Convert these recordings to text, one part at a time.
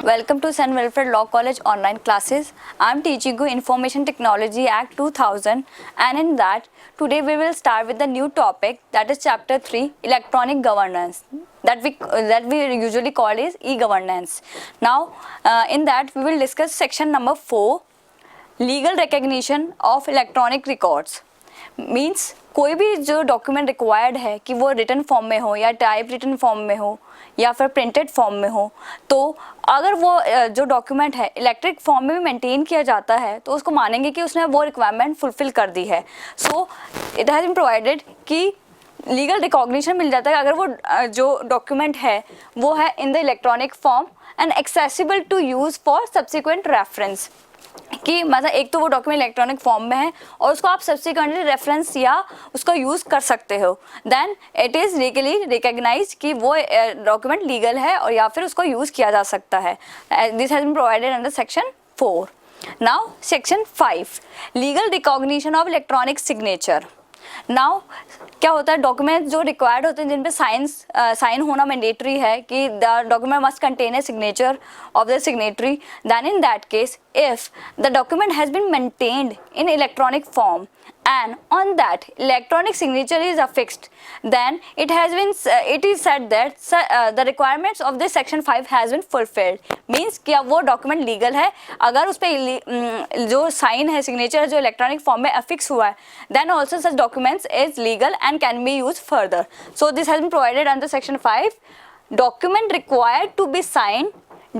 Welcome to Sun Welfare Law College online classes. I am teaching you Information Technology Act 2000, and in that today we will start with the new topic, that is chapter 3, electronic governance, that we usually call is e-governance. Now in that we will discuss section number 4, legal recognition of electronic records. Means कोई भी जो document required है कि वो written form में हो या type written form में हो या फिर प्रिंटेड फॉर्म में हो, तो अगर वो जो डॉक्यूमेंट है इलेक्ट्रिक फॉर्म में भी मेंटेन किया जाता है तो उसको मानेंगे कि उसने वो रिक्वायरमेंट फुलफिल कर दी है. So it has been provided कि लीगल रिकॉग्निशन मिल जाता है अगर वो जो डॉक्यूमेंट है वो है in the electronic form and accessible to use for subsequent reference. कि मतलब एक तो वो डॉक्यूमेंट इलेक्ट्रॉनिक फॉर्म में है और उसको आप सब्सिक्वेंटली रेफरेंस या उसका यूज़ कर सकते हो, then it is legally recognise कि वो डॉक्यूमेंट लीगल है और या फिर उसको यूज़ किया जा सकता है. This has been provided under section 4. Now section 5, legal recognition of electronic signature. Now क्या होता है, डॉक्यूमेंट जो रिक्वायर्ड होते हैं जिन पे साइन होना मैंडेटरी है कि the document must contain a signature of the signatory, then in that case if the document has been maintained in electronic form and on that electronic signature is affixed, then it is said that the requirements of this section 5 has been fulfilled. Means कि अब वो document legal है अगर उस पर जो sign है, signature है जो electronic form में affix हुआ है, then also such documents is legal and can be used further. So this has been provided under section 5. Document required to be signed,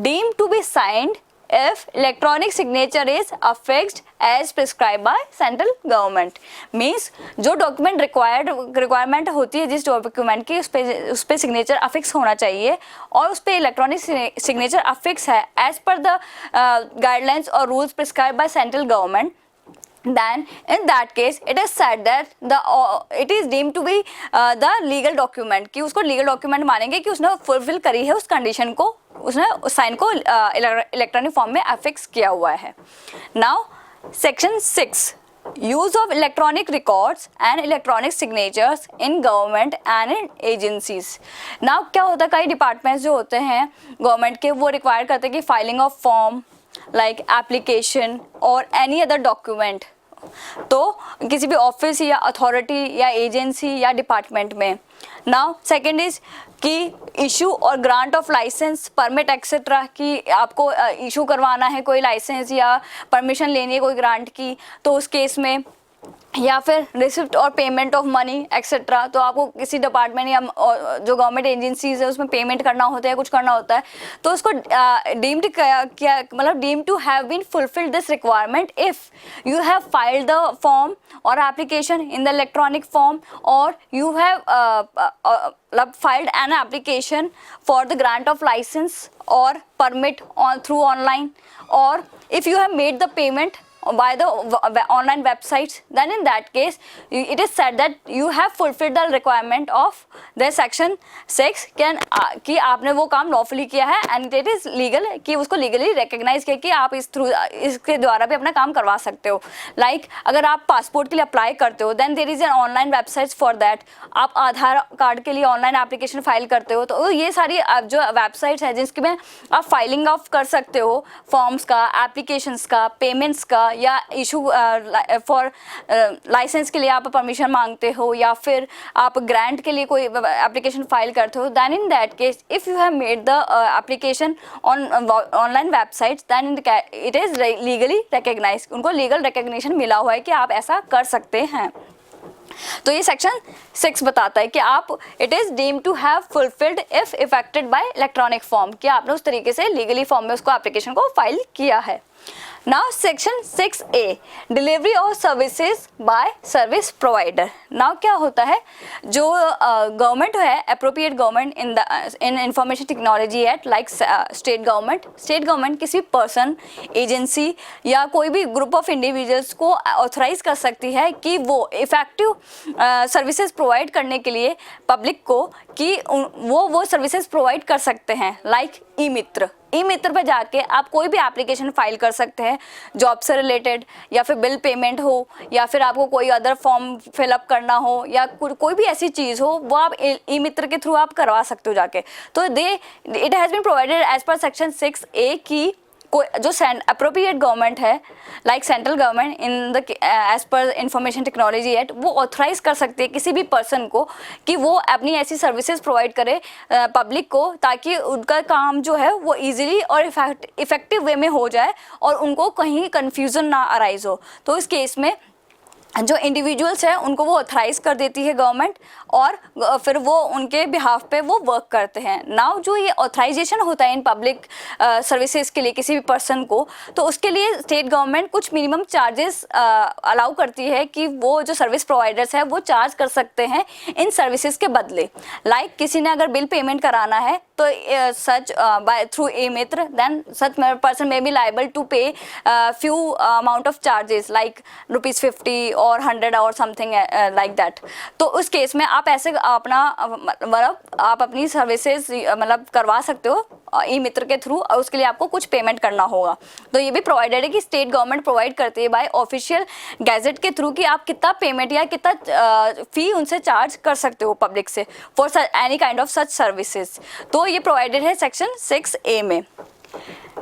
deemed to be signed if electronic signature is affixed as prescribed by central government. Means जो document requirement होती है जिस document की उस पे signature affix होना चाहिए और उस पे इलेक्ट्रॉनिक सिग्नेचर अफिक्स है एज पर द गाइडलाइंस और rules prescribe by central government, then in that case it is said that it is deemed to be the legal document, कि उसको legal document मानेंगे कि उसने fulfill करी है उस कंडीशन को, उसने उस साइन को इलेक्ट्रॉनिक फॉर्म में अफिक्स किया हुआ है. Now section 6, use of electronic records and electronic signatures in government and in agencies. Now क्या होता है, कई डिपार्टमेंट्स जो होते हैं गवर्नमेंट के वो रिक्वायर करते हैं कि filing of form like application और एनी अदर डॉक्यूमेंट, तो किसी भी ऑफिस या अथॉरिटी या एजेंसी या डिपार्टमेंट में. नाउ सेकेंड इज कि इशू और grant of licence, permit etcetera, कि आपको इशू करवाना है कोई लाइसेंस या परमिशन लेनी है कोई ग्रांट की, तो उस केस में, या फिर रिसिप्ट और पेमेंट ऑफ मनी एक्सेट्रा, तो आपको किसी डिपार्टमेंट या जो गवर्नमेंट एजेंसीज है उसमें पेमेंट करना होता है, कुछ करना होता है, तो उसको डीम्ड क्या मतलब deemed to have been fulfilled this requirement if you have filed the form और application in the electronic form और you have filed an application for the grant of license or permit through online, or if you have made the payment by the online websites, then in that case it is said that you have fulfilled the requirement of the section 6 कि आपने वो काम lawfully किया है and it is legal, कि उसको legally recognize किया कि आप इसके द्वारा भी अपना काम करवा सकते हो. Like अगर आप पासपोर्ट के लिए अप्लाई करते हो then there is an online websites for that. आप आधार कार्ड के लिए ऑनलाइन एप्लीकेशन फाइल करते हो, तो ये सारी जो वेबसाइट्स हैं जिसके में आप फाइलिंग ऑफ कर सकते हो फॉर्म्स का, एप्लीकेशंस का, पेमेंट्स का, या इशू फॉर लाइसेंस के लिए आप परमिशन मांगते हो या फिर आप ग्रांट के लिए कोई एप्लीकेशन फाइल करते हो, then in that case if you have made the application on online websites then it is legally recognised. उनको लीगल रिकॉग्निशन मिला हुआ है कि आप ऐसा कर सकते हैं. तो ये सेक्शन 6 बताता है कि आप it is deemed to have fulfilled if effected by electronic form, कि आपने उस तरीके से लीगली फॉर्म में उसको एप्लीकेशन को फाइल किया है. Now section 6A, delivery of services by service provider. Now क्या होता है, जो गवर्नमेंट है, appropriate government in information technology act, like state government किसी पर्सन, एजेंसी या कोई भी ग्रुप ऑफ इंडिविजुअल्स को ऑथराइज कर सकती है कि वो इफेक्टिव सर्विसेज प्रोवाइड करने के लिए पब्लिक को, कि वो सर्विसेज प्रोवाइड कर सकते हैं. लाइक ई मित्र। ई मित्र पे जाके आप कोई भी एप्लीकेशन फाइल कर सकते हैं, जॉब से रिलेटेड, या फिर बिल पेमेंट हो, या फिर आपको कोई अदर फॉर्म फिलअप करना हो, या कोई भी ऐसी चीज़ हो, वो आप ई मित्र के थ्रू आप करवा सकते हो जाके। तो it has been provided as per section 6A की कोई जो अप्रोप्रिएट गवर्नमेंट है, like central government in the as per information technology act, वो ऑथराइज कर सकते हैं किसी भी पर्सन को कि वो अपनी ऐसी सर्विसेज प्रोवाइड करे पब्लिक को, ताकि उनका काम जो है वो इजीली और इफेक्टिव वे में हो जाए और उनको कहीं कन्फ्यूज़न ना अराइज हो। तो इस केस में जो इंडिविजुअल्स हैं उनको वो ऑथराइज कर देती है गवर्नमेंट, और फिर वो उनके बिहाफ पे वो वर्क करते हैं। नाउ जो ये ऑथराइजेशन होता है इन पब्लिक सर्विसेज के लिए किसी भी पर्सन को, तो उसके लिए स्टेट गवर्नमेंट कुछ मिनिमम चार्जेस अलाउ करती है कि वो जो सर्विस प्रोवाइडर्स हैं वो चार्ज कर सकते हैं इन सर्विसेज के बदले। लाइक किसी ने अगर बिल पेमेंट कराना है तो such by through e Mitra, then such person may be liable to pay few amount of charges like ₹50 और 100 और समथिंग लाइक दैट। तो उस केस में आप ऐसे अपना मतलब आप अपनी सर्विसेज मतलब करवा सकते हो ई मित्र के थ्रू, और उसके लिए आपको कुछ पेमेंट करना होगा। तो ये भी प्रोवाइडेड है कि स्टेट गवर्नमेंट प्रोवाइड करती है बाय ऑफिशियल गैजेट के थ्रू कि आप कितना पेमेंट या कितना फी उनसे चार्ज कर सकते हो पब्लिक से for any kind of such services. तो ये प्रोवाइडेड है सेक्शन 6A में।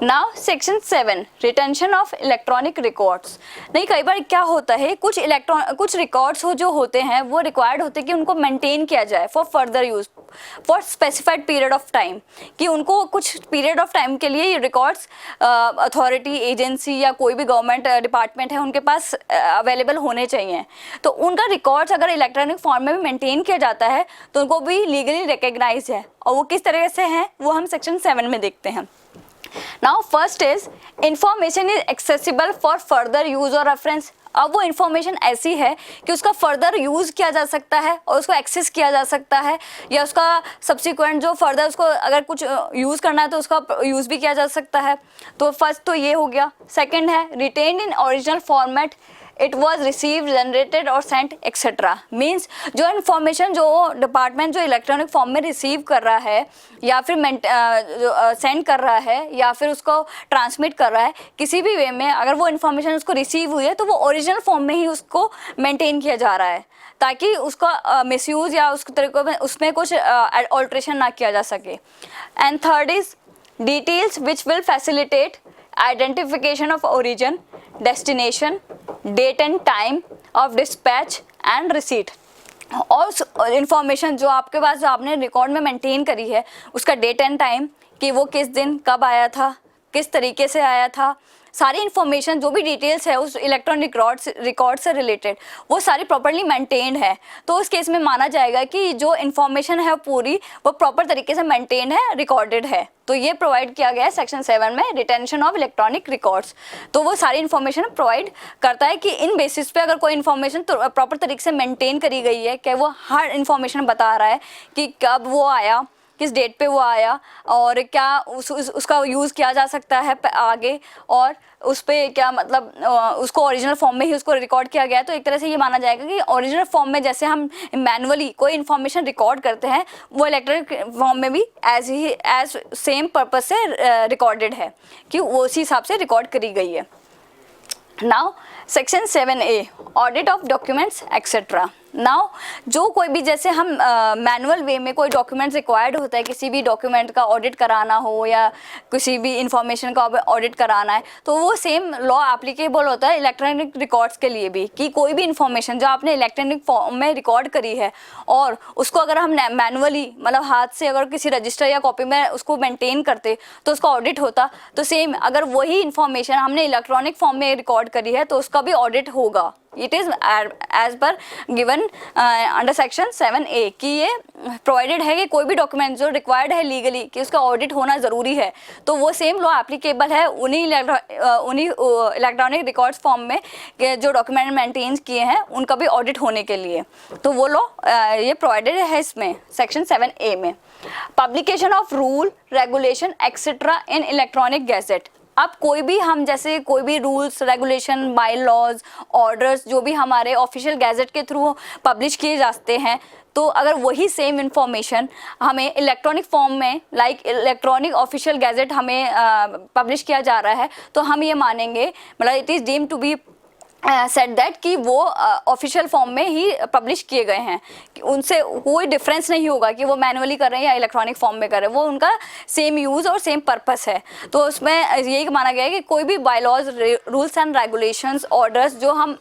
Now section 7 retention of electronic records. नहीं, कई बार क्या होता है, कुछ रिकॉर्ड्स जो होते हैं वो रिक्वायर्ड होते हैं कि उनको मेंटेन किया जाए for further use for specified period of time, कि उनको कुछ पीरियड ऑफ टाइम के लिए ये रिकॉर्ड्स अथॉरिटी, एजेंसी या कोई भी गवर्नमेंट डिपार्टमेंट है उनके पास अवेलेबल होने चाहिए। तो उनका रिकॉर्ड्स अगर इलेक्ट्रॉनिक फॉर्म में भी मेंटेन किया जाता है तो उनको भी लीगली रिकग्नाइज है, और वो किस तरह से हैं वो हम सेक्शन 7 में देखते हैं। Now first is information is accessible for further use or reference। अब वो इन्फॉर्मेशन ऐसी है कि उसका फर्दर यूज़ किया जा सकता है और उसको एक्सेस किया जा सकता है, या उसका सब्सिक्वेंट जो फर्दर उसको अगर कुछ यूज़ करना है तो उसका यूज़ भी किया जा सकता है। तो फर्स्ट तो ये हो गया। सेकंड है retained in original format, it was receive, generated और सेंट एक्सेट्रा। मीन्स जो इन्फॉर्मेशन जो डिपार्टमेंट जो इलेक्ट्रॉनिक फॉर्म में रिसीव कर रहा है या फिर सेंड कर रहा है या फिर उसको ट्रांसमिट कर रहा है, किसी भी वे में अगर वो इन्फॉर्मेशन उसको रिसीव हुई है तो वो ओरिजिनल फॉर्म में ही उसको मेंटेन किया जा रहा है, ताकि उसका मिसयूज़ या उस तरीके में उसमें कुछ ऑल्ट्रेशन ना किया जा सके। And third is details which will facilitate identification of origin, destination, date and time of dispatch and receipt. और इन्फॉर्मेशन जो आपके पास जो आपने रिकॉर्ड में मेंटेन करी है उसका डेट एंड टाइम, कि वो किस दिन कब आया था, किस तरीके से आया था, सारी इन्फॉर्मेशन जो भी डिटेल्स है उस इलेक्ट्रॉनिक रिकॉर्ड से रिलेटेड वो सारी प्रॉपर्ली मेंटेन्ड है। तो उस केस में माना जाएगा कि जो इन्फॉर्मेशन है पूरी वो प्रॉपर तरीके से मेंटेन है, रिकॉर्डेड है। तो ये प्रोवाइड किया गया है सेक्शन 7 में, रिटेंशन ऑफ इलेक्ट्रॉनिक रिकॉर्ड्स। तो वो सारी इन्फॉर्मेशन प्रोवाइड करता है कि इन बेसिस पे अगर कोई इन्फॉर्मेशन तो प्रॉपर तरीके से मेंटेन करी गई है, कि वो हर इन्फॉर्मेशन बता रहा है कि कब वो आया, किस डेट पे वो आया, और क्या उसका यूज़ किया जा सकता है आगे, और उस पर क्या मतलब उसको ओरिजिनल फॉर्म में ही उसको रिकॉर्ड किया गया है। तो एक तरह से ये माना जाएगा कि ओरिजिनल फॉर्म में जैसे हम मैनुअली कोई इन्फॉर्मेशन रिकॉर्ड करते हैं वो इलेक्ट्रॉनिक फॉर्म में भी एज सेम पर्पस से रिकॉर्डेड है, कि वो उसी हिसाब से रिकॉर्ड करी गई है। Now section 7A audit of documents etcetera. Now जो कोई भी जैसे हम मैनुअल वे में कोई डॉक्यूमेंट्स रिक्वायर्ड होता है, किसी भी डॉक्यूमेंट का ऑडिट कराना हो या किसी भी इंफॉर्मेशन का ऑडिट कराना है, तो वो सेम लॉ एप्लीकेबल होता है इलेक्ट्रॉनिक रिकॉर्ड्स के लिए भी, कि कोई भी इंफॉर्मेशन जो आपने इलेक्ट्रॉनिक फॉर्म में रिकॉर्ड करी है और उसको अगर हम मैनुअली मतलब हाथ से अगर किसी रजिस्टर या कॉपी में उसको मेंटेन करते तो उसका ऑडिट होता, तो सेम अगर वही इंफॉर्मेशन हमने इलेक्ट्रॉनिक फॉर्म में रिकॉर्ड करी है तो उसका भी ऑडिट होगा। It is as per given under section 7A कि ये प्रोवाइडेड है कि कोई भी डॉक्यूमेंट जो रिक्वायर्ड है लीगली कि उसका ऑडिट होना ज़रूरी है, तो वो सेम लॉ एप्लीकेबल है उन्हीं इलेक्ट्रॉनिक रिकॉर्ड्स फॉर्म में जो डॉक्यूमेंट मेंटेन किए हैं उनका भी ऑडिट होने के लिए। तो वो लॉ ये प्रोवाइडेड है इसमें सेक्शन 7A में। Publication of rule, regulation etcetera in electronic gazette. अब कोई भी हम जैसे कोई भी rules regulation bylaws orders जो भी हमारे ऑफिशियल गैजेट के थ्रू पब्लिश किए जाते हैं, तो अगर वही सेम इंफॉर्मेशन हमें इलेक्ट्रॉनिक फॉर्म में लाइक इलेक्ट्रॉनिक ऑफिशियल गैजेट हमें पब्लिश किया जा रहा है, तो हम ये मानेंगे, मतलब it is deemed to be set that कि वो ऑफिशियल फॉर्म में ही पब्लिश किए गए हैं, उनसे कोई डिफरेंस नहीं होगा कि वो मैनुअली कर रहे हैं या इलेक्ट्रॉनिक फॉर्म में कर रहे हैं, वो उनका सेम यूज़ और सेम पर्पस है। तो उसमें यही माना गया है कि कोई भी bylaws rules and regulations orders जो हम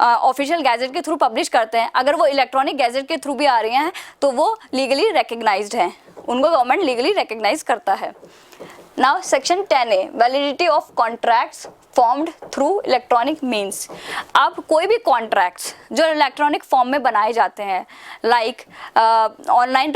ऑफिशियल गैजेट के थ्रू पब्लिश करते हैं, अगर वो इलेक्ट्रॉनिक गैजेट के थ्रू भी आ रही हैं तो वो लीगली रिकग्नाइज्ड हैं, उनको गवर्नमेंट लीगली रिकग्नाइज करता है। Now section 10A validity of contracts formed through electronic means. अब कोई भी कॉन्ट्रैक्ट्स जो इलेक्ट्रॉनिक फॉर्म में बनाए जाते हैं, लाइक ऑनलाइन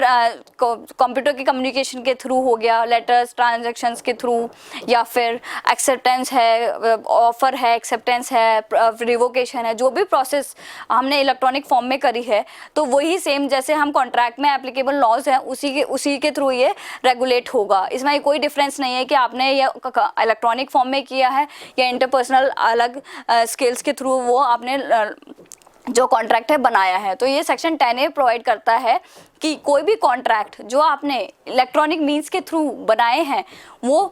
कंप्यूटर की कम्युनिकेशन के थ्रू हो गया, लेटर्स ट्रांजैक्शंस के थ्रू, या फिर एक्सेप्टेंस है, ऑफर है, एक्सेप्टेंस है, रिवोकेशन है, जो भी प्रोसेस हमने इलेक्ट्रॉनिक फॉर्म में करी है, तो वही सेम जैसे हम कॉन्ट्रैक्ट में एप्लीकेबल लॉज हैं उसी के थ्रू ये रेगुलेट होगा। इसमें कोई डिफरेंस नहीं है कि आपने ये इलेक्ट्रॉनिक फॉर्म में किया है या इंटरपर्सनल अलग स्किल्स के थ्रू वो आपने जो कॉन्ट्रैक्ट है बनाया है। तो ये सेक्शन 10A प्रोवाइड करता है कि कोई भी कॉन्ट्रैक्ट जो आपने इलेक्ट्रॉनिक मीन्स के थ्रू बनाए हैं वो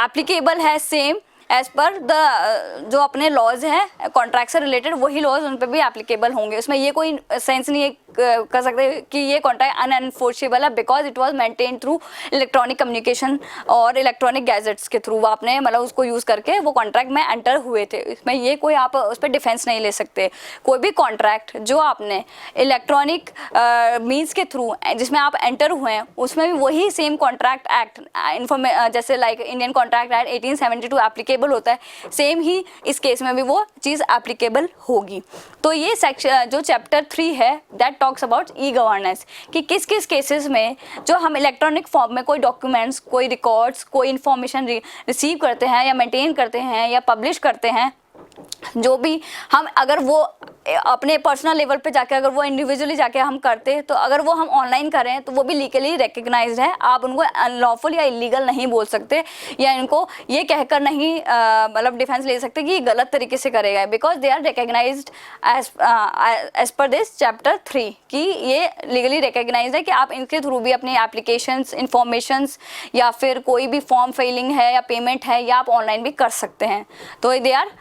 एप्लीकेबल है सेम एज पर द जो अपने लॉज हैं कॉन्ट्रैक्ट से रिलेटेड, वही लॉज उन पर भी एप्लीकेबल होंगे। उसमें ये कोई सेंस नहीं है कर सकते कि ये कॉन्ट्रैक्ट अनएनफोर्सेबल है because it was maintain through electronic communication और इलेक्ट्रॉनिक गैजेट्स के थ्रू आपने मतलब उसको यूज़ करके वो कॉन्ट्रैक्ट में एंटर हुए थे। इसमें ये कोई आप उस पर डिफेंस नहीं ले सकते। कोई भी कॉन्ट्रैक्ट जो आपने इलेक्ट्रॉनिक मीन्स के थ्रू जिसमें आप एंटर हुए हैं उसमें भी वही सेम कॉन्ट्रैक्ट एक्ट जैसे like Indian contract act 1872 applicable होता है, सेम ही इस केस में भी वो चीज़ एप्लीकेबल होगी। तो ये सेक्शन जो चैप्टर 3 है that talks about e governance कि किस किस केसेस में जो हम इलेक्ट्रॉनिक फॉर्म में कोई डॉक्यूमेंट्स, कोई रिकॉर्ड्स, कोई इन्फॉर्मेशन रिसीव करते हैं या मेंटेन करते हैं या पब्लिश करते हैं, जो भी हम अगर वो अपने पर्सनल लेवल पे जाके अगर वो इंडिविजुअली जाके हम करते हैं, तो अगर वो हम ऑनलाइन करें तो वो भी लीगली रिकग्नाइज्ड है। आप उनको अनलॉफुल या इलीगल नहीं बोल सकते या इनको ये कहकर नहीं मतलब डिफेंस ले सकते कि ये गलत तरीके से करेगा, because they are recognised as per this chapter 3 कि ये लीगली रिकग्नाइज्ड है कि आप इनके थ्रू भी अपनी एप्लीकेशंस, इंफॉर्मेशंस या फिर कोई भी फॉर्म फिलिंग है या पेमेंट है या आप ऑनलाइन भी कर सकते हैं। तो they are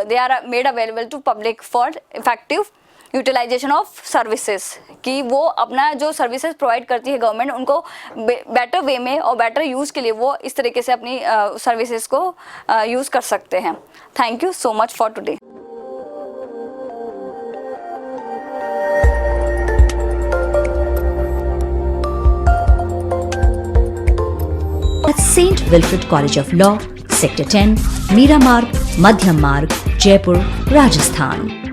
they are made available to public for effective utilisation of services कि वो अपना जो सर्विसेज प्रोवाइड करती है गवर्नमेंट उनको बेटर वे में और बेटर यूज़ के लिए वो इस तरीके से अपनी सर्विसेज को यूज़ कर सकते हैं। Thank you so much for today. St. Wilfrid College of Law, Sector 10, Meera Marg, Madhyam Marg, Jaipur, Rajasthan.